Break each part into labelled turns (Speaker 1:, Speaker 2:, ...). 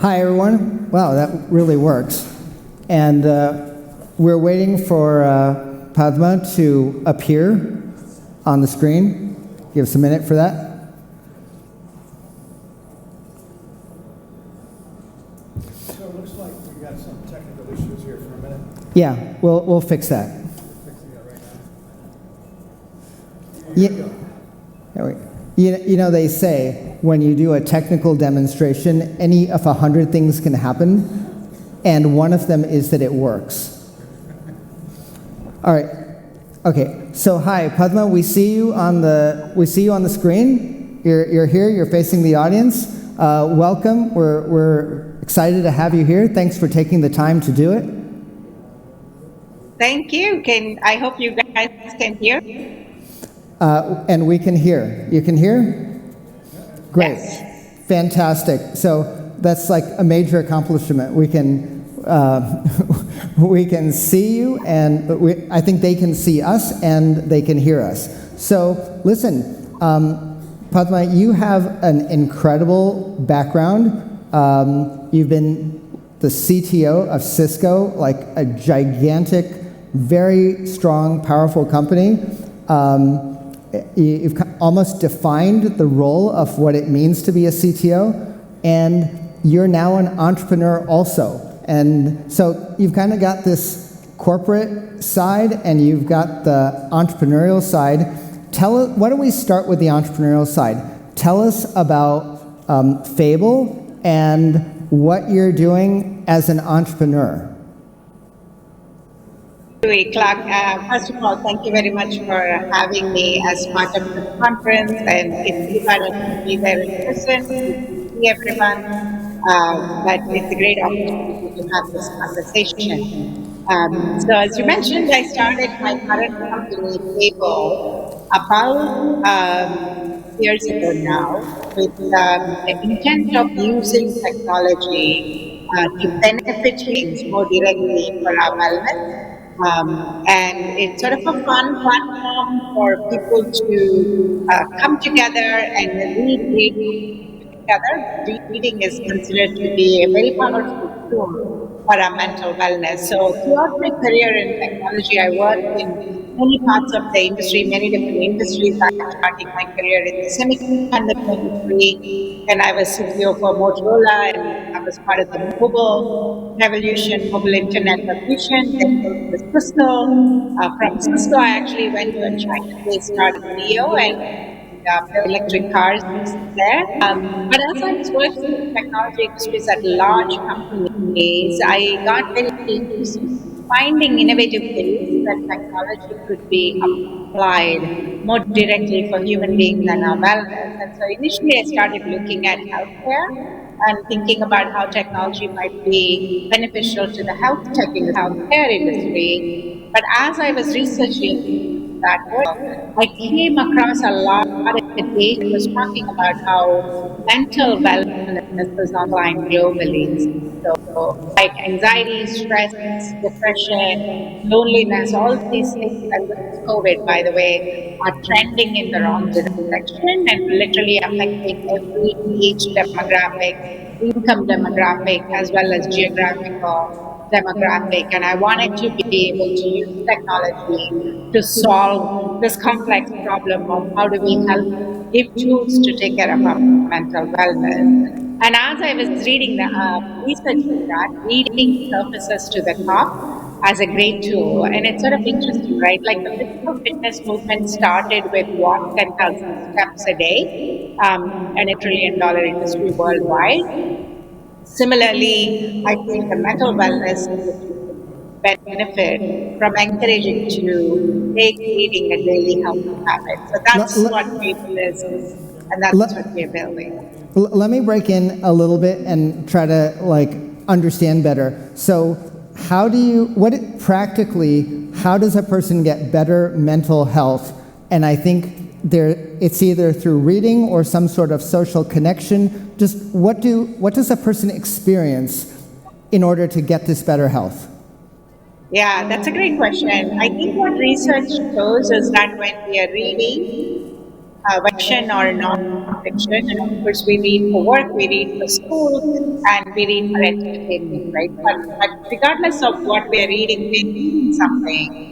Speaker 1: Hi, everyone. Wow, that really works. And we're waiting for Padma to appear on the screen. Give us a minute for that.
Speaker 2: So it looks like we got some technical issues here for a minute.
Speaker 1: Yeah, we'll fix that.
Speaker 2: Fixing that right now.
Speaker 1: Yeah. There we go. You know, they say when you do a technical demonstration, any of 100 things can happen, and one of them is that it works. All right. Okay. So hi, Padma. We see you on the screen. You're here. You're facing the audience. Welcome. We're excited to have you here. Thanks for taking the time to do it.
Speaker 3: Thank you. I hope you guys can hear.
Speaker 1: And we can hear. You can hear? Great.
Speaker 3: Yes.
Speaker 1: Fantastic. So that's like a major accomplishment. We can we can see you, and I think they can see us, and they can hear us. So listen, Padma, you have an incredible background. You've been the CTO of Cisco, like a gigantic, very strong, powerful company. You've almost defined the role of what it means to be a CTO, and you're now an entrepreneur also. And so you've kind of got this corporate side, and you've got the entrepreneurial side. Why don't we start with the entrepreneurial side? Tell us about Fable and what you're doing as an entrepreneur.
Speaker 3: Clark, first of all, thank you very much for having me as part of this conference, and it's too bad I couldn't be there in person to see everyone, but it's a great opportunity to have this conversation. So as you mentioned, I started my current company, Fable, about years ago now, with the intent of using technology to benefit humans more directly for our wellness. And it's sort of a fun platform for people to come together and read together. Reading is considered to be a very powerful tool for our mental wellness. So throughout my career in technology, I worked in many parts of the industry, many different industries. I started my career in the semiconductor industry, and I was CTO for Motorola, and I was part of the mobile revolution, mobile internet revolution. Then moved to Cisco. From Cisco, I actually went to a China-based startup CEO and built electric cars there. But as I was working in technology industries at large companies, I got very interested in finding innovative ways that technology could be applied more directly for human beings and our wellness. And so initially I started looking at healthcare and thinking about how technology might be beneficial to the healthcare industry. But as I was researching that work, I came across a lot of data that was talking about how mental wellness is online globally. So, like anxiety, stress, depression, loneliness, all these things, and this is COVID, by the way, are trending in the wrong direction and literally affecting every age demographic, income demographic, as well as geographical demographic. And I wanted to be able to use technology to solve this complex problem of how do we help give tools to take care of our mental wellness. And as I was researching that, reading surfaces to the top as a great tool. And it's sort of interesting, right? Like the physical fitness movement started with walk 10,000 steps a day, and $1 trillion industry worldwide. Similarly, I think the mental wellness industry could benefit from encouraging to make reading a daily healthy habit. So that's what Fable is, and that's what we're building.
Speaker 1: Let me break in a little bit and try to understand better. So how does a person get better mental health? And I think it's either through reading or some sort of social connection. Just what does a person experience in order to get this better health?
Speaker 3: Yeah, that's a great question. I think what research shows is that when we are reading, fiction or non-fiction. And of course, we read for work, we read for school, and we read for entertainment, right? But regardless of what we're reading, we're reading something.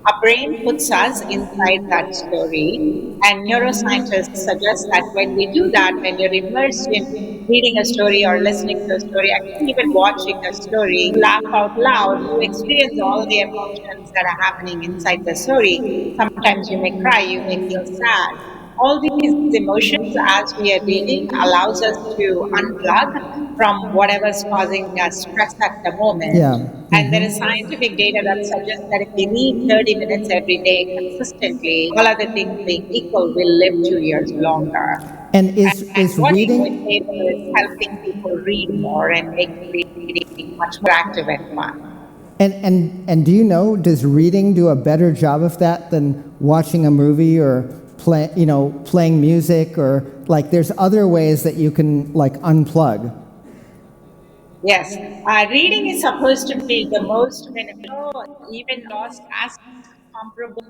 Speaker 3: Our brain puts us inside that story, and neuroscientists suggest that when we do that, when you're immersed in reading a story or listening to a story, actually even watching a story, you laugh out loud, you experience all the emotions that are happening inside the story. Sometimes you may cry, you may feel sad. All these emotions, as we are reading, allows us to unplug from whatever's causing us stress at the moment.
Speaker 1: Yeah.
Speaker 3: And there is scientific data that suggests that if we read 30 minutes every day consistently, all other things being equal, we'll live 2 years longer.
Speaker 1: And
Speaker 3: And
Speaker 1: is
Speaker 3: what you would
Speaker 1: reading
Speaker 3: say there is helping people read more and make reading much more active and fun.
Speaker 1: and do you know, does reading do a better job of that than watching a movie or playing music, or like there's other ways that you can like unplug?
Speaker 3: Yes, reading is supposed to be the most beneficial, even lost as comparable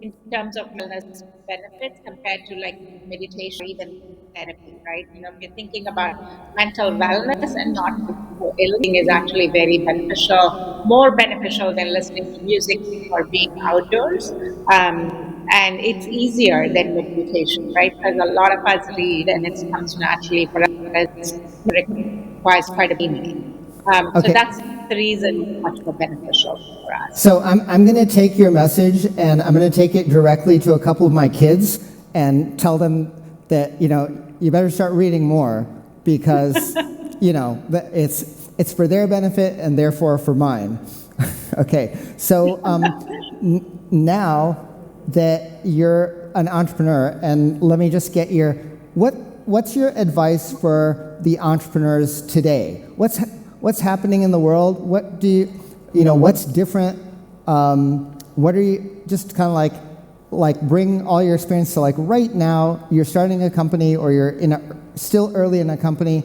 Speaker 3: in terms of wellness benefits compared to like meditation or even therapy, right? If you're thinking about mental wellness and not physical ill, is actually very beneficial, more beneficial than listening to music or being outdoors. And it's easier than meditation, right? Because a lot of us read and it comes naturally for us, it requires quite a training. So
Speaker 1: Okay.
Speaker 3: that's the reason it's much more beneficial for us.
Speaker 1: So I'm going to take your message and I'm going to take it directly to a couple of my kids and tell them that you better start reading more because that it's for their benefit and therefore for mine. Okay. So now that you're an entrepreneur, and let me just get what's your advice for the entrepreneurs today? What's happening in the world? What do what's different? What are you just kind of like bring all your experience to like right now you're starting a company or you're still early in a company.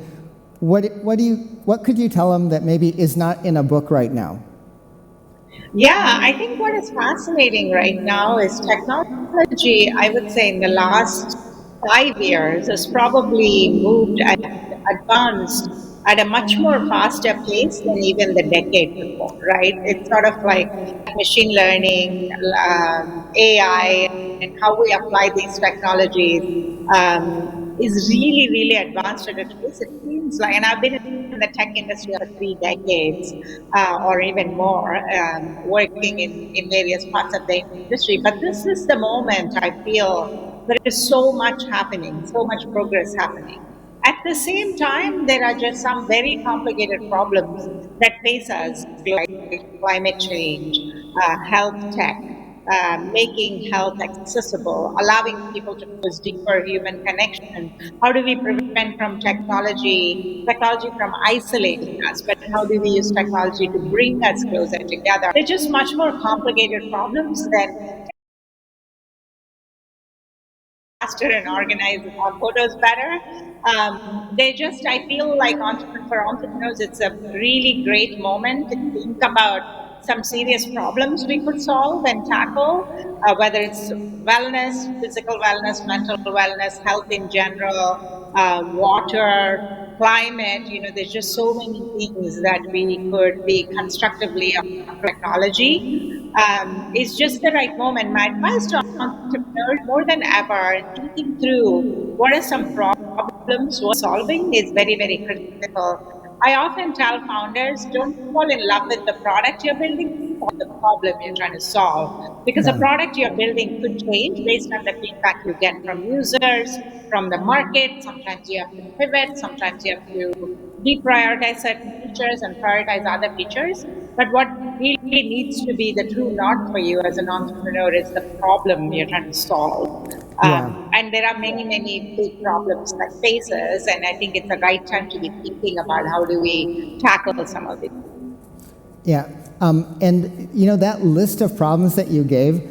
Speaker 1: What could you tell them that maybe is not in a book right now?
Speaker 3: Yeah, I think what is fascinating right now is technology. I would say in the last 5 years has probably moved and advanced at a much more faster pace than even the decade before, right? It's sort of like machine learning, AI, and how we apply these technologies is really, really advanced at a pace. It seems like, and I've been in the tech industry for 3 decades or even more, working in various parts of the industry. But this is the moment I feel there is so much happening, so much progress happening. At the same time, there are just some very complicated problems that face us, like climate change, health tech, making health accessible, allowing people to cause deeper human connection. How do we prevent from technology from isolating us, but how do we use technology to bring us closer together? They're just much more complicated problems than faster and organize our photos better. They just, I feel like for entrepreneurs, it's a really great moment to think about some serious problems we could solve and tackle, whether it's wellness, physical wellness, mental wellness, health in general, water, climate. There's just so many things that we could be constructively technology. It's just the right moment. My advice to entrepreneurs more than ever, thinking through what are some problems we're solving is very, very critical. I often tell founders, don't fall in love with the product you're building, fall in the problem you're trying to solve. Because the
Speaker 1: Yeah.
Speaker 3: product you're building could change based on the feedback you get from users, from the market. Sometimes you have to pivot, sometimes you have to deprioritize certain features and prioritize other features. But what really needs to be the true north for you as an entrepreneur is the problem you're trying to solve.
Speaker 1: Yeah.
Speaker 3: And there are many, many big problems that face us, and I think it's the right time to be thinking about how do we tackle some of these.
Speaker 1: Yeah. And that list of problems that you gave,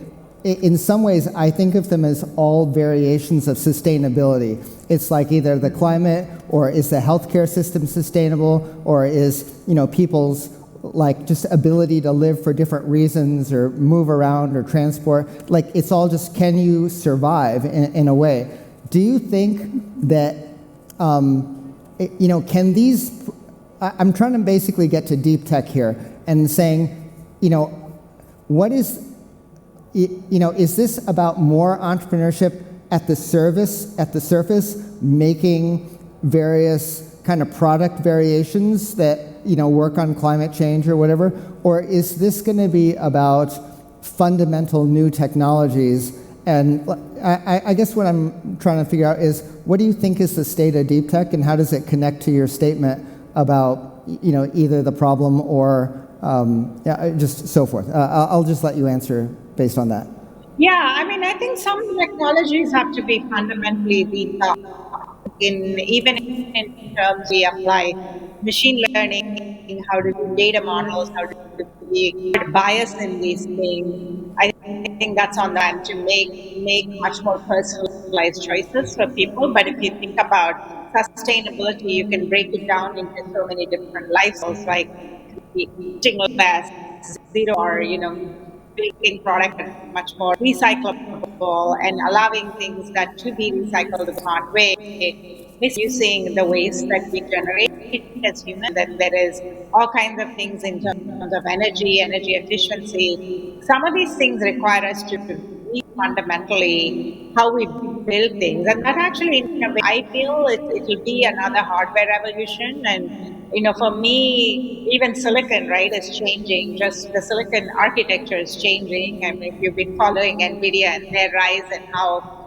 Speaker 1: in some ways, I think of them as all variations of sustainability. It's like either the climate, or is the healthcare system sustainable, or is people's like just ability to live for different reasons, or move around, or transport. Like it's all just, can you survive in a way? do you think that, can these, I'm trying to basically get to deep tech here and saying, what is this about more entrepreneurship at the surface, making various kind of product variations that, work on climate change or whatever? Or is this going to be about fundamental new technologies? And I guess what I'm trying to figure out is, what do you think is the state of deep tech, and how does it connect to your statement about, either the problem or just so forth? I'll just let you answer based on that.
Speaker 3: Yeah, I mean, I think some technologies have to be fundamentally rethought in even in terms we apply machine learning, how to do data models, how to be bias in these things. I think that's on them to make much more personalized choices for people. But if you think about sustainability, you can break it down into so many different life cycles, like eating less, zero, or making product much more recyclable and allowing things that to be recycled the smart way, misusing the waste that we generate as humans. Then there is all kinds of things in terms of energy efficiency. Some of these things require us to fundamentally how we build things, and that actually, in a way, I feel it will be another hardware revolution. And for me, even silicon, right, is changing. Just the silicon architecture is changing. I mean, if you've been following Nvidia and their rise and how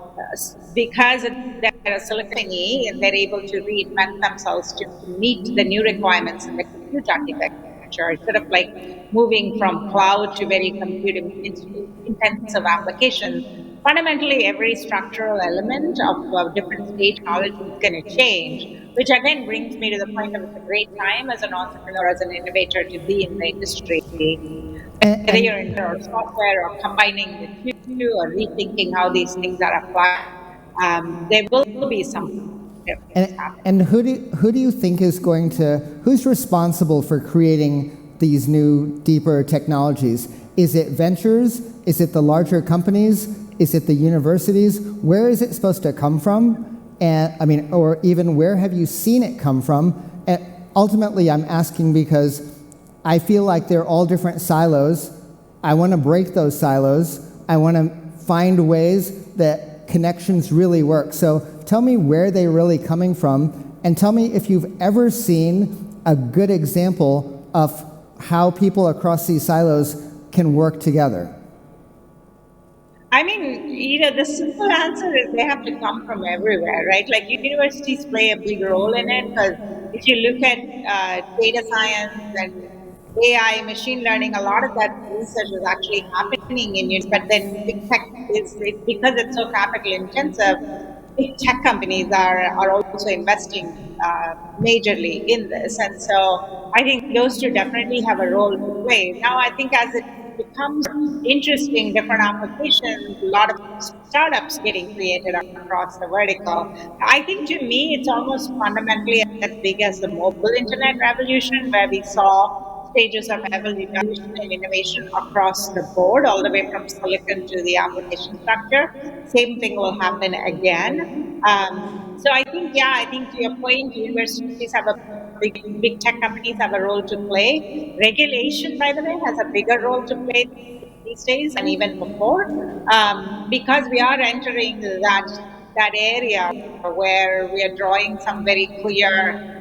Speaker 3: because they're a silicon company and they're able to reinvent themselves to meet the new requirements in the compute architecture, instead of like moving from cloud to very compute intensive applications. Fundamentally, every structural element of different stage technology is going to change, which again brings me to the point of it's a great time as an entrepreneur, as an innovator to be in the industry, whether you're in or software or combining the two or rethinking how these things are applied. There will be some things
Speaker 1: And,
Speaker 3: happening.
Speaker 1: and who do you think is going to, who's responsible for creating these new, deeper technologies? Is it ventures? Is it the larger companies? Is it the universities? Where is it supposed to come from? And I mean, or even where have you seen it come from? And ultimately, I'm asking because I feel like they're all different silos. I want to break those silos. I want to find ways that connections really work. So tell me where they're really coming from, and tell me if you've ever seen a good example of how people across these silos can work together.
Speaker 3: I mean, the simple answer is they have to come from everywhere, right? Like universities play a big role in it because if you look at data science and AI, machine learning, a lot of that research is actually happening in universities. But then big tech because it's so capital intensive. Big tech companies are also investing majorly in this, and so I think those two definitely have a role to play. Now, I think as it becomes interesting, different applications, a lot of startups getting created across the vertical. I think to me, it's almost fundamentally as big as the mobile internet revolution, where we saw stages of evolution and innovation across the board, all the way from silicon to the application structure. Same thing will happen again. So I think, yeah, I think to your point, universities have a big tech companies have a role to play. Regulation, by the way, has a bigger role to play these days and even before, because we are entering that area where we are drawing some very clear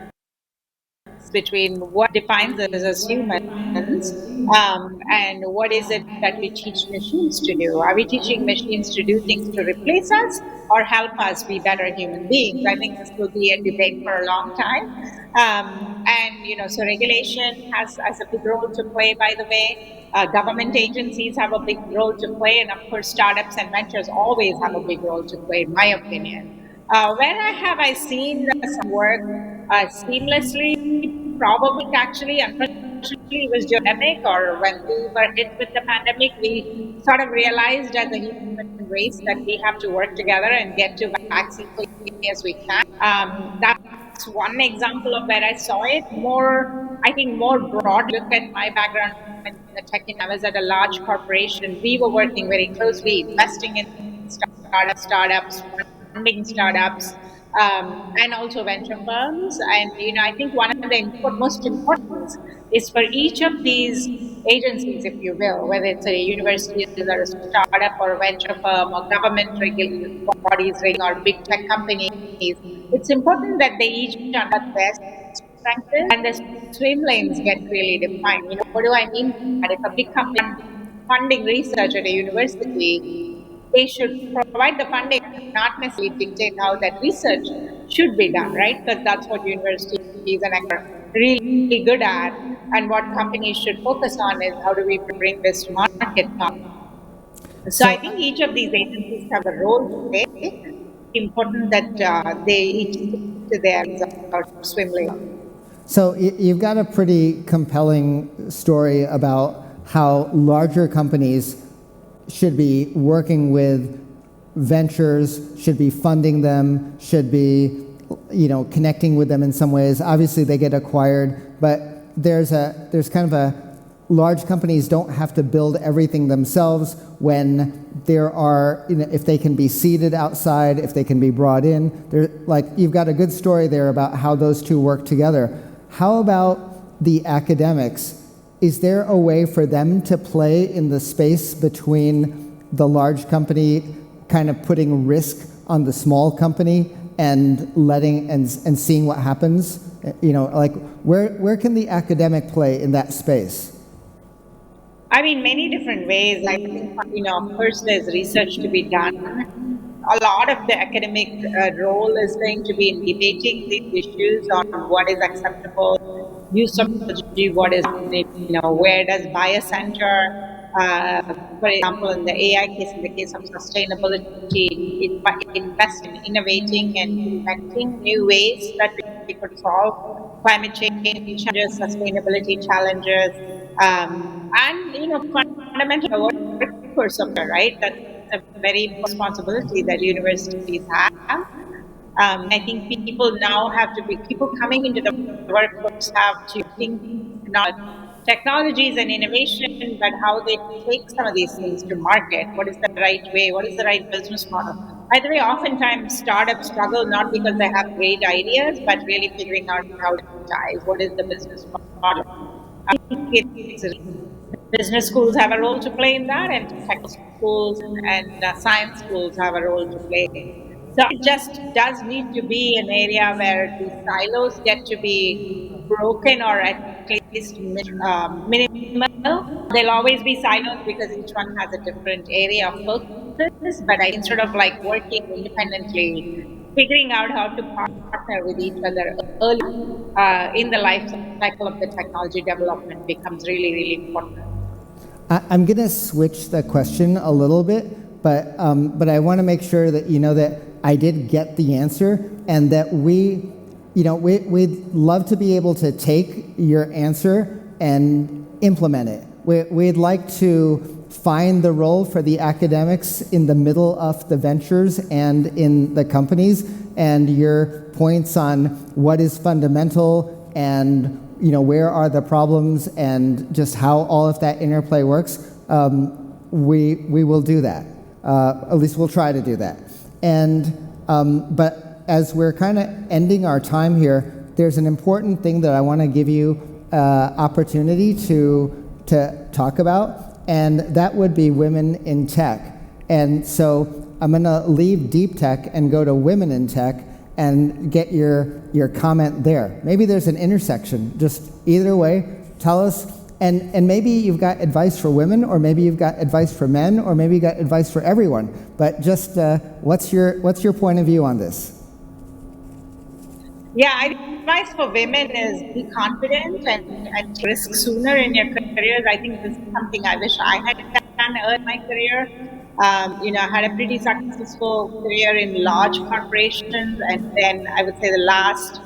Speaker 3: between what defines us as humans and what is it that we teach machines to do. Are we teaching machines to do things to replace us or help us be better human beings? I think this will be a debate for a long time. And so regulation has a big role to play, by the way. Government agencies have a big role to play, and of course, startups and ventures always have a big role to play, in my opinion. Have I seen some work seamlessly? Probably, actually, unfortunately, it was pandemic, or when we were hit with the pandemic, we sort of realized as a human race that we have to work together and get to vaccine quickly as we can. That's one example of where I saw it. I think more broad look at my background in the tech. I was at a large corporation. We were working very closely, investing in startups, funding startups, and also venture firms. And I think one of the most important is for each of these agencies, if you will, whether it's a university or a startup or a venture firm or government bodies or big tech companies, it's important that they each understand what their strength is and the swim lanes get really defined. What do I mean by that? If a big company funding research at a university, they should provide the funding, not necessarily dictate how that research should be done, right? Because that's what universities and are really good at. And what companies should focus on is how do we bring this to market. So I
Speaker 1: So,
Speaker 3: think each of these agencies have a role to play. Important that they each stick to their swim lane.
Speaker 1: so you've got a pretty compelling story about how larger companies should be working with ventures, should be funding them, should be, connecting with them in some ways. Obviously, they get acquired, but there's kind of a large companies don't have to build everything themselves when there are, if they can be seeded outside, if they can be brought in. You've got a good story there about how those two work together. How about the academics? Is there a way for them to play in the space between the large company kind of putting risk on the small company and letting and seeing what happens? Where can the academic play in that space?
Speaker 3: I mean, many different ways. I think, first there's research to be done. A lot of the academic role is going to be in debating these issues on what is acceptable use of technology, what is, where does bias enter. Uh, for example, in the AI case, in the case of sustainability, invest in innovating and inventing new ways that we could solve climate change challenges, sustainability challenges, and fundamentally the workforce of it, right? That's a very important responsibility that universities have. I think people coming into the workforce have to think not technologies and innovation, but how they take some of these things to market. What is the right way? What is the right business model? By the way, oftentimes startups struggle not because they have great ideas, but really figuring out how to monetize. What is the business model? I think it's business schools have a role to play in that, and technical schools and science schools have a role to play. So it just does need to be an area where the silos get to be broken or at least minimal. There'll always be silos because each one has a different area of focus. But instead of like working independently, figuring out how to partner with each other early in the life cycle of the technology development becomes really, really important.
Speaker 1: I'm going to switch the question a little bit, but I want to make sure that you know that I did get the answer, and that we'd love to be able to take your answer and implement it. We'd like to find the role for the academics in the middle of the ventures and in the companies, and your points on what is fundamental and where are the problems and just how all of that interplay works. We will do that. At least we'll try to do that. But as we're kind of ending our time here, there's an important thing that I want to give you opportunity to talk about, and that would be women in tech. And so I'm going to leave deep tech and go to women in tech and get your comment there. Maybe there's an intersection. Just either way, tell us. And maybe you've got advice for women, or maybe you've got advice for men, or maybe you got advice for everyone. But just what's your point of view on this?
Speaker 3: Yeah, advice for women is be confident and take risks sooner in your careers. I think this is something I wish I had done early in my career. I had a pretty successful career in large corporations, and then I would say the last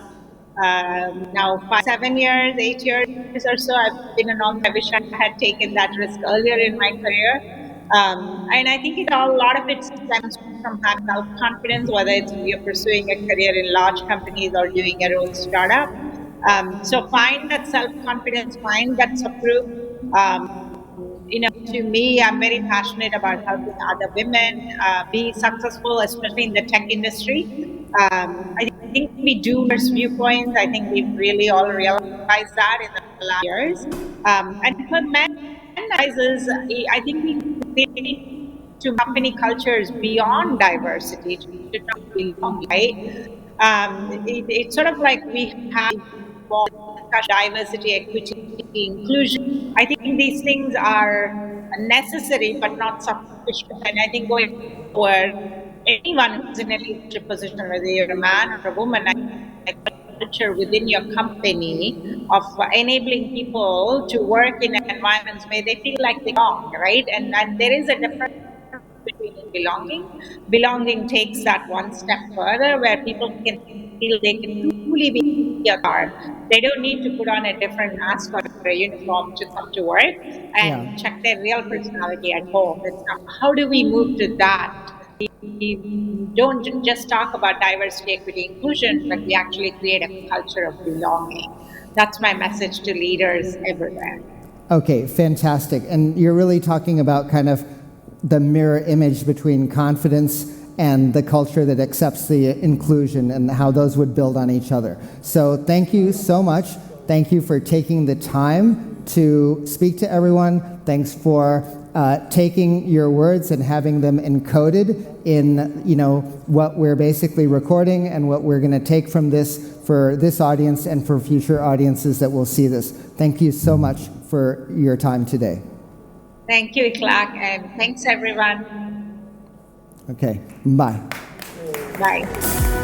Speaker 3: now 5, 7 years, 8 years or so, I've been an entrepreneur. I wish I had taken that risk earlier in my career. And I think a lot of it stems from having self confidence, whether it's you're pursuing a career in large companies or doing your own startup. So find that self confidence, find that support group. to me, I'm very passionate about helping other women be successful, especially in the tech industry. I think we do diverse viewpoints. I think we've really all realized that in the last years. And for men, advisors, I think we need to company cultures beyond diversity to talk belong, right? It's sort of like we have diversity, equity, inclusion. I think these things are necessary but not sufficient. And I think going forward, anyone who's in a leadership position, whether you're a man or a woman, like culture within your company of enabling people to work in environments where they feel like they belong, right? And there is a difference between belonging. Belonging takes that one step further where people can feel they can truly be a car. They don't need to put on a different mask or a uniform to come to work
Speaker 1: Yeah.
Speaker 3: and check their real personality at home. It's how do we move to that? We don't just talk about diversity, equity, inclusion, but we actually create a culture of belonging. That's my message to leaders everywhere.
Speaker 1: Okay, fantastic. And you're really talking about kind of the mirror image between confidence and the culture that accepts the inclusion and how those would build on each other. So thank you so much. Thank you for taking the time to speak to everyone. Thanks for taking your words and having them encoded in, what we're basically recording and what we're going to take from this for this audience and for future audiences that will see this. Thank you so much for your time today.
Speaker 3: Thank you, Clark, and thanks everyone.
Speaker 1: Okay, bye.
Speaker 3: Bye.